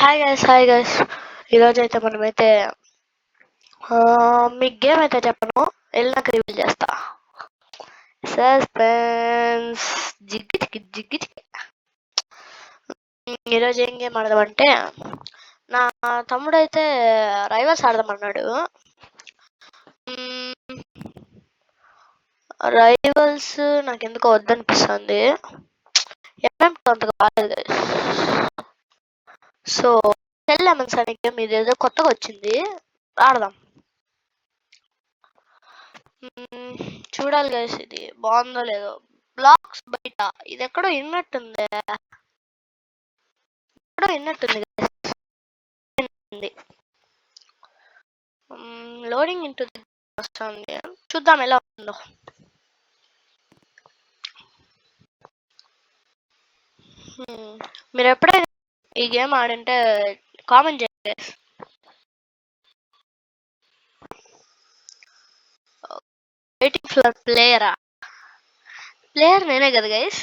Hi guys ఈరోజు అయితే మనమైతే మీకు గేమ్ అయితే చెప్పను, వెళ్ళినాక రివీల్ చేస్తా. సస్పెన్స్. జిగ్గి చిక్కి జిగ్గి చిక్కి. ఈరోజు ఏం గేమ్ ఆడదామంటే, నా తమ్ముడు అయితే రైవల్స్ ఆడదామన్నాడు. రైవల్స్ నాకు ఎందుకో వద్దనిపిస్తుంది. ఎంఎంతో అంతగా బాగాలేదు గైస్. సో టెల్ లెమన్స్ అనే గేమ్ ఇది ఏదో కొత్తగా వచ్చింది, ఆడదాం. చూడాలి గైస్ ఇది బాగుందో లేదో. బ్లాక్స్ బయట ఇది ఎక్కడో విన్నట్టుంది, లోడింగ్ ఇంటూ వస్తుంది. చూద్దాం ఎలా ఉందో. మీరు ఎప్పుడైనా ఈ గేమ్ ఆడింటే కామెంట్ చేయండి. వెయిటింగ్ ఫర్ ప్లేయర్ నేనే కదా guys.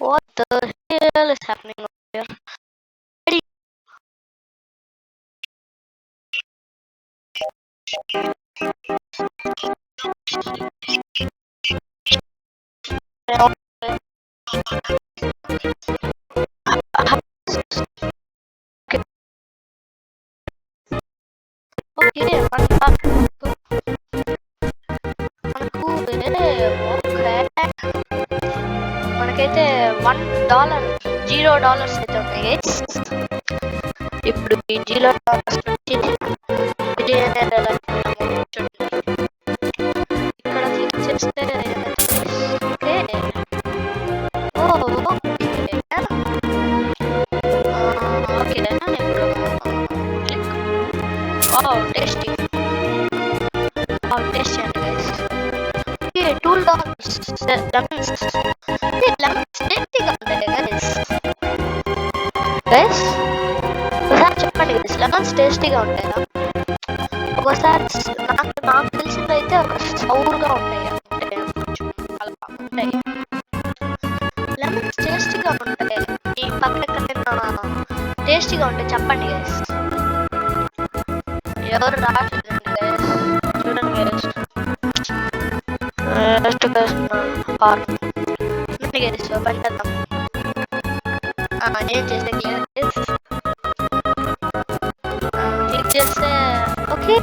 What the hell is happening here? మనకైతే $1 $0 అయితే ఉన్నాయి గైస్. ఇప్పుడు ఈ $0 నుంచి ఇక్కడ క్లిక్ చేస్తే టేస్ట్ చేయండి గైస్. లెమన్స్ టేస్టీగా ఉంటాయి గైస్. ఒకసారి చెప్పండి గైస్, లెమన్స్ టేస్టీగా ఉంటాయా? ఒకసారి నాకు తెలిసిందైతే ఒక సౌర్గా ఉంటాయి, అంటే కొంచెం అలా ఉంటాయి. లెమన్స్ టేస్టీగా ఉంటాయి. ఈ పక్కన టేస్టీగా ఉంటాయి చెప్పండి గైస్. ఎవరు రావట్లేదండి గైస్, చూడండి గైస్. గైస్ ఓపెన్ చేద్దాం. ఏం చేస్తే క్లిక్ చేస్తే ఓకే,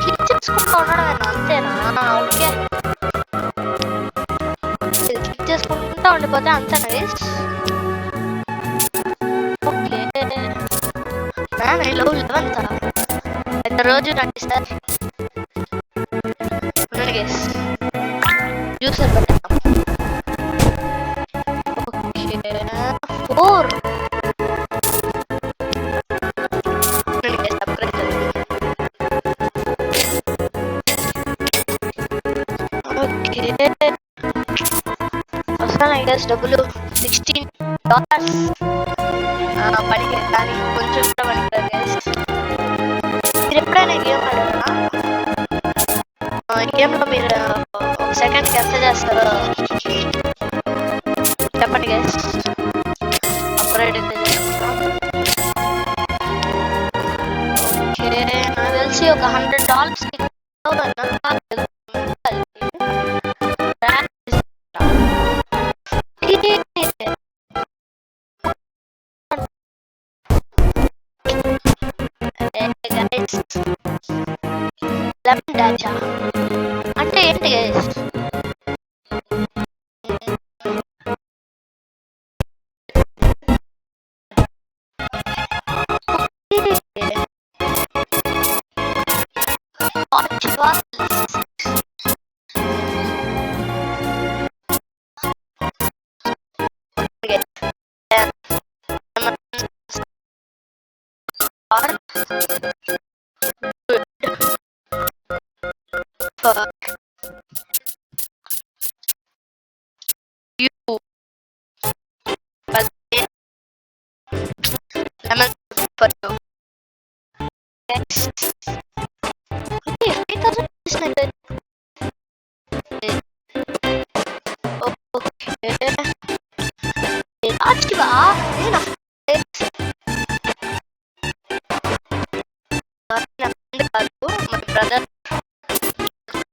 క్లిక్ చేసుకుంటూ ఉండడం అంతేనా? ఓకే, క్లిక్ చేసుకుంటూ ఉండిపోతే అంతేనా గైస్? ఓకే, లవ్ 11th పెద్ద రోజు రండి సార్. గైస్ జ్యూసర్ పెట్టాం. ఓకే 4 వస్తున్నాయి గైస్ డబ్బులు. $16 పనికి కానీ కొంచెం కూడా పనికిరాదు గైస్. మీరు ఎప్పుడైనా గేమ్ ఆడారా? ఈ గేమ్లో మీరు ఒక సెకండ్కి ఎంత చేస్తారో చెప్పండి గైస్. అప్గ్రేడ్ అయితే ఓకే, నాకు తెలిసి ఒక $100 లెమన్ డాచా అంటే ఏంటి guys? lemon for you. Yes. Okay, 3,000 is like that.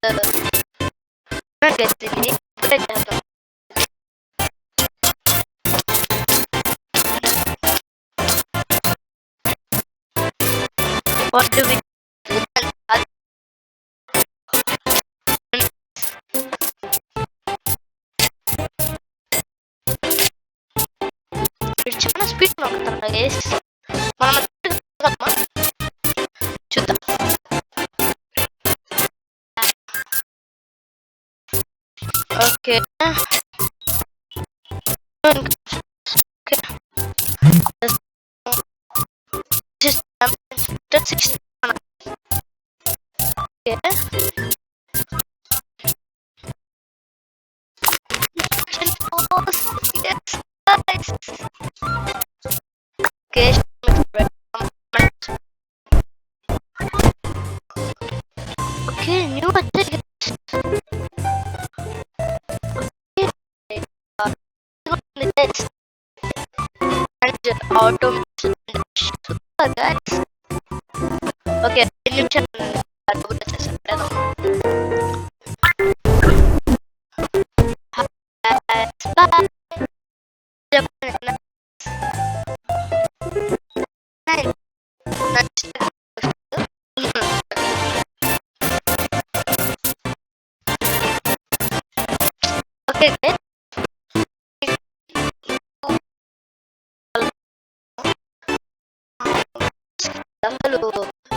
ఇది ఇప్పుడే చేద్దాం. What do we మీరు చాలా స్పీడ్ నొక్కుతారు గైస్. మనం చూద్దాం. Okay Okay, new attack. Next, and automation. Super guys. Okay, ini channel baru వచ్చేసాం కదా. Okay, guys. అసలు సబ్స్క్రైబ్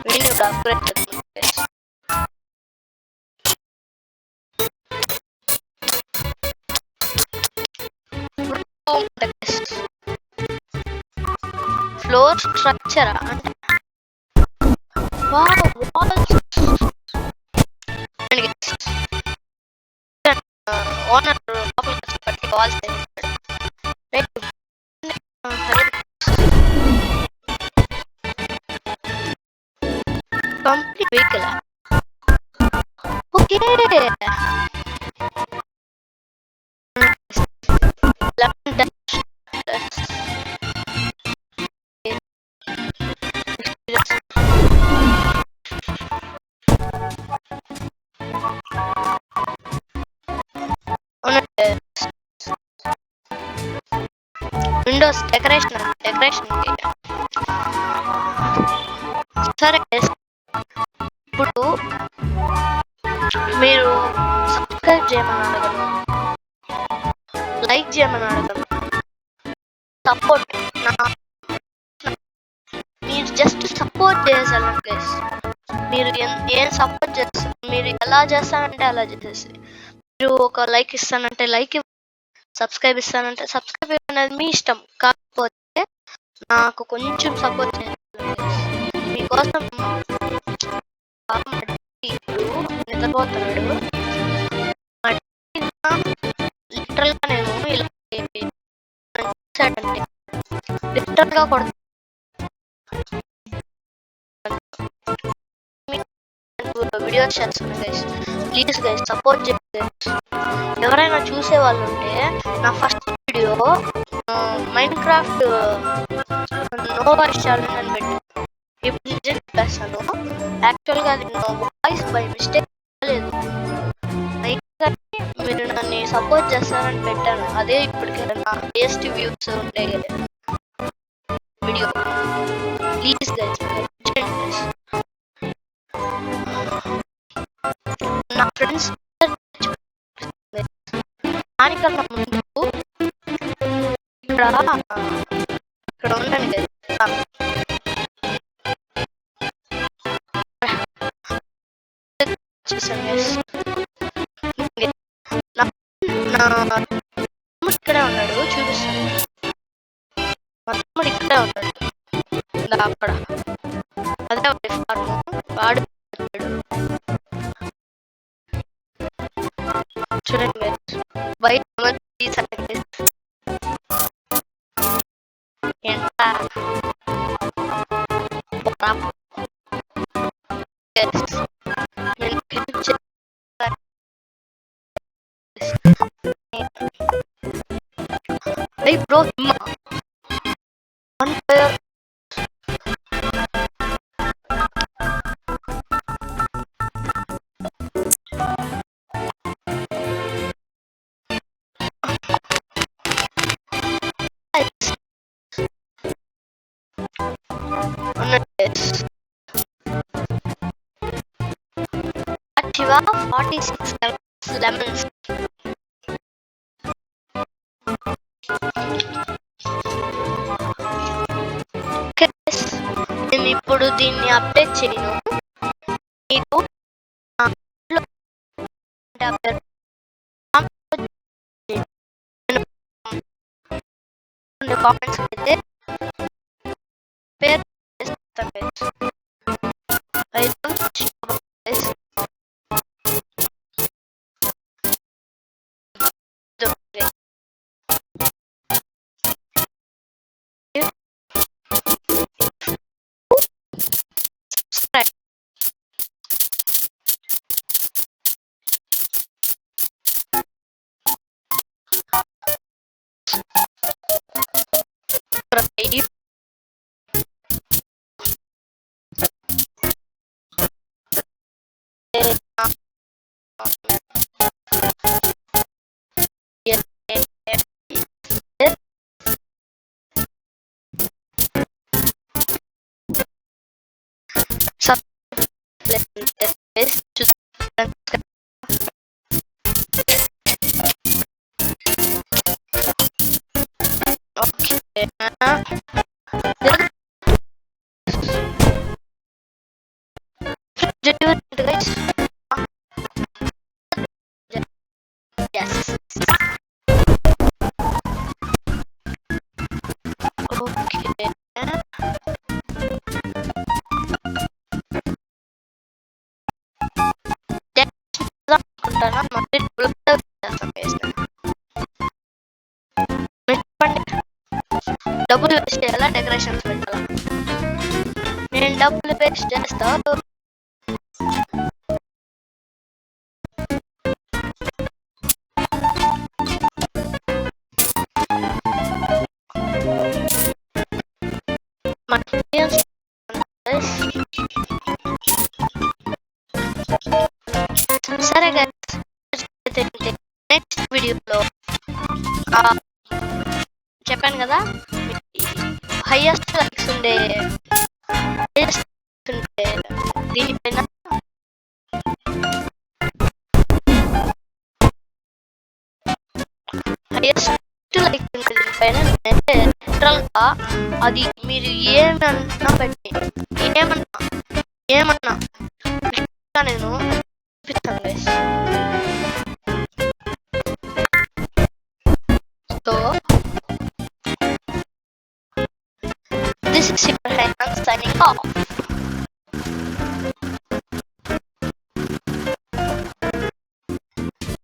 మీరుగా ఫ్లోర్ స్ట్రక్చర్ అంటే ఓనర్ లోపల కష్టపడి walls complete vehicle. Okay windows decoration సరే. ఇప్పుడు మీరు సబ్స్క్రైబ్ చేయమని అడగను, లైక్ చేయమని అడగను, సపోర్ట్ మీరు జస్ట్ సపోర్ట్ చేసేయాలి గైస్. మీరు ఏం సపోర్ట్ చేస్తారు, మీరు ఎలా చేస్తానంటే అలా చేసేసి, మీరు ఒక లైక్ ఇస్తానంటే లైక్, సబ్స్క్రైబ్ ఇస్తానంటే సబ్స్క్రైబ్ అనేది మీ ఇష్టం. కాకపోతే నాకు కొంచెం సపోర్ట్ చేయాలి మీకోసం. నిద్రపోతున్నాడు లిటరల్ గా, నేను ఇలా లిటరల్ గా కొడతాను. వీడియోస్ చేస్తున్నాను గైస్, ప్లీజ్ గైస్ సపోర్ట్ చేయండి. ఎవరైనా చూసే వాళ్ళు ఉంటే నా first video Minecraft no voice challenge అని పెట్టి, ఇప్పుడు నిజం చెప్పేస్తాను, యాక్చువల్గా అది వాయిస్ బై మిస్టేక్ లేదు. సపోర్ట్ చేస్తానని పెట్టాను. అదే ఇప్పటికే నా టేస్ట్ వ్యూస్ ఉండే వీడియో. ప్లీజ్ గైస్ నా ఫ్రెండ్స్ దానికన్నా ముందు ఇక్కడ ఉండండి గైస్. చూసాను గైస్. నా తమ్ముడు ఇక్కడే ఉన్నాడు, చూపిస్తాను. మా తమ్ముడు ఇక్కడే ఉన్నాడు అక్కడ. అదే ఫార్మ్ వాడు చూడండి బయట బ్రో Shiva 46 lemons. నేను ఇప్పుడు దీన్ని అప్డేట్ చేయను. మీకు కామెంట్స్ అయితే పేరు డబ్బులు వేస్ట్ చేయాలా, డెకరేషన్స్ పెట్టాలా? నేను డబ్బులు వేస్ట్ చేస్తా. సరే గైస్, నెక్స్ట్ వీడియోలో చెప్పాను కదా హైయెస్ట్ లైక్స్ ఉండే దీనిపైన హైయెస్ట్ లైక్స్ ఉండే దీనిపైన లిటరల్గా అది మీరు ఏమన్నా పెట్టి ఏమన్నా నేను చూపిస్తాను guys. So this is your hand signing off.